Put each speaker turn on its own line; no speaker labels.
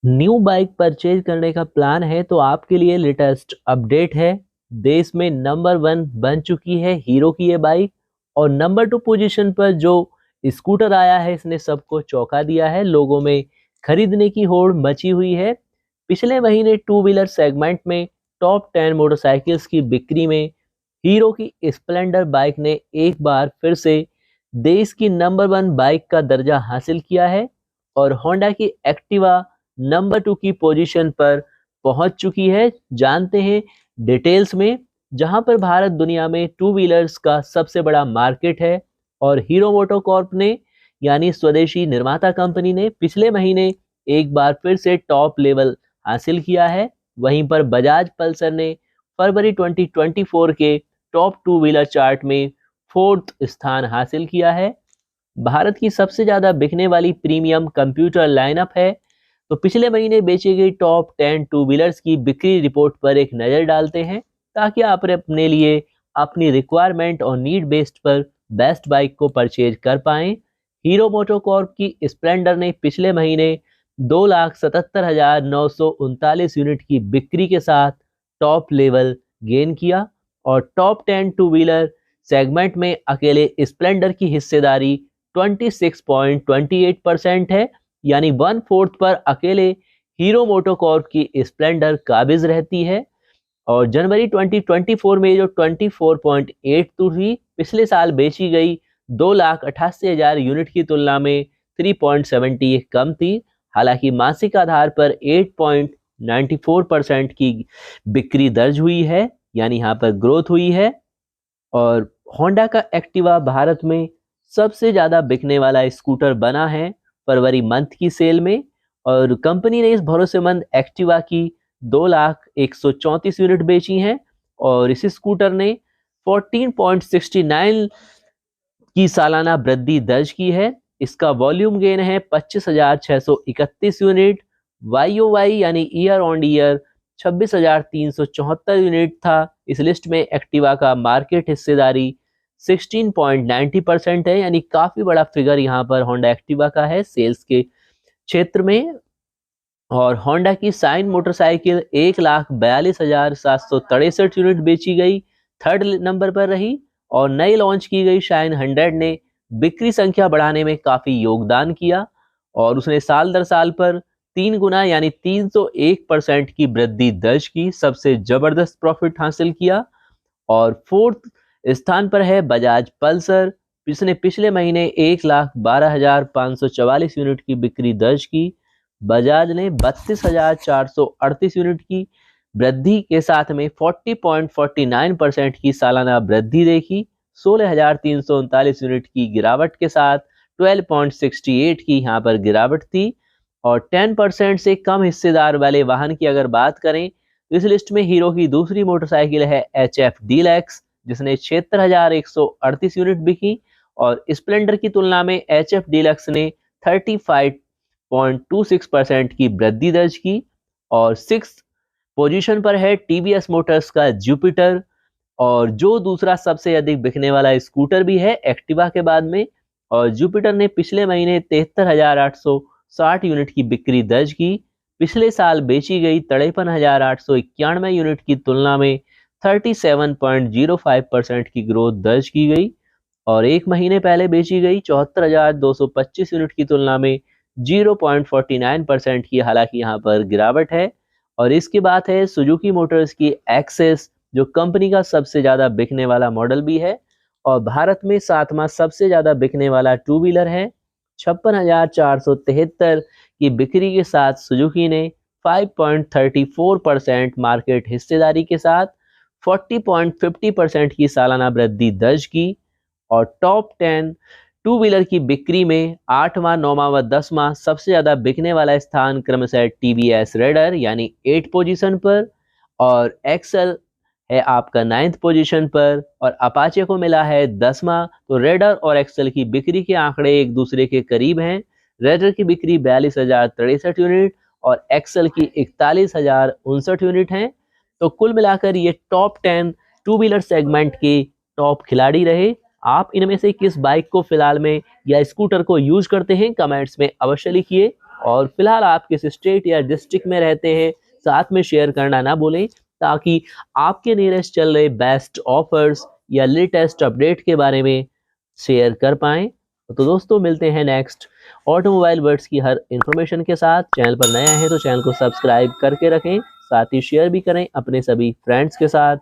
New bike purchase करने का plan है तो आपके लिए लेटेस्ट अपडेट है। देश में नंबर 1 बन चुकी है हीरो की ये बाइक, और नंबर 2 पोजीशन पर जो स्कूटर आया है इसने सबको चौंका दिया है। लोगों में खरीदने की होड़ मची हुई है। पिछले महीने टू व्हीलर सेगमेंट में टॉप 10 मोटरसाइकिल्स की बिक्री में हीरो की स्प्लेंडर बाइक ने एक बार फिर से देश की नंबर 1 बाइक का दर्जा हासिल किया है, और होंडा की एक्टिवा नंबर 2 की पोजीशन पर पहुंच चुकी है। जानते हैं डिटेल्स में, जहां पर भारत दुनिया में टू व्हीलर्स का सबसे बड़ा मार्केट है, और हीरो मोटोकॉर्प ने यानी स्वदेशी निर्माता कंपनी ने पिछले महीने एक बार फिर से टॉप लेवल हासिल किया है। वहीं पर बजाज पल्सर ने फरवरी 2024 के टॉप टू व्हीलर चार्ट में 4th स्थान हासिल किया है। भारत की सबसे ज्यादा बिकने वाली प्रीमियम कंप्यूटर लाइनअप है। तो पिछले महीने बेची गई टॉप 10 टू व्हीलर्स की बिक्री रिपोर्ट पर एक नज़र डालते हैं, ताकि आप अपने लिए अपनी रिक्वायरमेंट और नीड बेस्ड पर बेस्ट बाइक को परचेज कर पाएं। हीरो मोटोकॉर्प की स्प्लेंडर ने पिछले महीने 2,77,939 यूनिट की बिक्री के साथ टॉप लेवल गेन किया, और टॉप 10 टू व्हीलर सेगमेंट में अकेले स्प्लेंडर की हिस्सेदारी 26.28% है, यानी 1/4 पर अकेले हीरो मोटोकॉर्प की स्प्लेंडर काबिज रहती है। और जनवरी 2024 में जो 24.82 थी, पिछले साल बेची गई 2,88,000 यूनिट की तुलना में 3.70 कम थी। हालांकि मासिक आधार पर 8.94% की बिक्री दर्ज हुई है, यानी यहाँ पर ग्रोथ हुई है। और होंडा का एक्टिवा भारत में सबसे ज़्यादा बिकने वाला स्कूटर बना है फरवरी मंथ की सेल में, और कंपनी ने इस भरोसेमंद एक्टिवा की 2,01,34 यूनिट बेची हैं, और इस स्कूटर ने 14.69 की सालाना वृद्धि दर्ज की है। इसका वॉल्यूम गेन है 25,631 यूनिट। वाईओवाई यानी ईयर ऑन ईयर 26,374 यूनिट था। इस लिस्ट में एक्टिवा का मार्केट हिस्सेदारी 16.90% है, यानी काफी बड़ा फिगर यहाँ पर होंडा एक्टिवा का है सेल्स के क्षेत्र में। और होंडा की साइन मोटरसाइकिल 1,42,763 यूनिट बेची गई, 3rd नंबर पर रही। और नई लॉन्च की गई शाइन 100 ने बिक्री संख्या बढ़ाने में काफी योगदान किया, और उसने साल दर साल पर 3 गुना यानी 301% की वृद्धि दर्ज की, सबसे जबरदस्त प्रॉफिट हासिल किया। और 4th स्थान पर है बजाज पल्सर। इसने पिछले महीने 1,12,544 यूनिट की बिक्री दर्ज की। बजाज ने 32,438 यूनिट की वृद्धि के साथ में 40.49% की सालाना वृद्धि देखी। 16,339 यूनिट की गिरावट के साथ 12.68 की यहाँ पर गिरावट थी। और 10% से कम हिस्सेदार वाले वाहन की अगर बात करें तो इस लिस्ट में हीरो की दूसरी मोटरसाइकिल है HF डीलक्स, जिसने 76,138 यूनिट बिकी। और स्प्लेंडर की तुलना में HF डीलक्स ने 35.26% की वृद्धि दर्ज की। और 6th पोजीशन पर है टीवीएस मोटर्स का जुपिटर, और जो दूसरा सबसे अधिक बिकने वाला स्कूटर भी है एक्टिवा के बाद में। और जुपिटर ने पिछले महीने 73,860 यूनिट की बिक्री दर्ज की। पिछले साल बेची गई 53,891 यूनिट की तुलना में 37.05% की ग्रोथ दर्ज की गई। और एक महीने पहले बेची गई 74,225 यूनिट की तुलना में 0.49% की हालांकि यहाँ पर गिरावट है। और इसकी बात है सुजुकी मोटर्स की एक्सेस, जो कंपनी का सबसे ज़्यादा बिकने वाला मॉडल भी है, और भारत में 7वां सबसे ज़्यादा बिकने वाला टू व्हीलर है। 56,473 की बिक्री के साथ सुजुकी ने 5.34% मार्केट हिस्सेदारी के साथ 40.50% की सालाना वृद्धि दर्ज की। और टॉप 10 टू व्हीलर की बिक्री में 8वां, 9वां व 10वां सबसे ज्यादा बिकने वाला स्थान क्रमशः टीवीएस रेडर यानी 8 पोजीशन पर, और एक्सल है आपका 9th पोजीशन पर, और अपाचे को मिला है 10वां। तो रेडर और एक्सल की बिक्री के आंकड़े एक दूसरे के करीब हैं। रेडर की बिक्री 42,063 यूनिट और एक्सल की 41,059 यूनिट हैं। तो कुल मिलाकर ये टॉप 10 टू व्हीलर सेगमेंट के टॉप खिलाड़ी रहे। आप इनमें से किस बाइक को फिलहाल में या स्कूटर को यूज करते हैं, कमेंट्स में अवश्य लिखिए। और फिलहाल आप किस स्टेट या डिस्ट्रिक्ट में रहते हैं साथ में शेयर करना ना भूलें, ताकि आपके नियरेस्ट चल रहे बेस्ट ऑफर्स या लेटेस्ट अपडेट के बारे में शेयर कर पाएं। तो दोस्तों मिलते हैं नेक्स्ट ऑटोमोबाइल वर्ड्स की हर इन्फॉर्मेशन के साथ। चैनल पर नया है तो चैनल को सब्सक्राइब करके रखें, साथ ही शेयर भी करें अपने सभी फ्रेंड्स के साथ।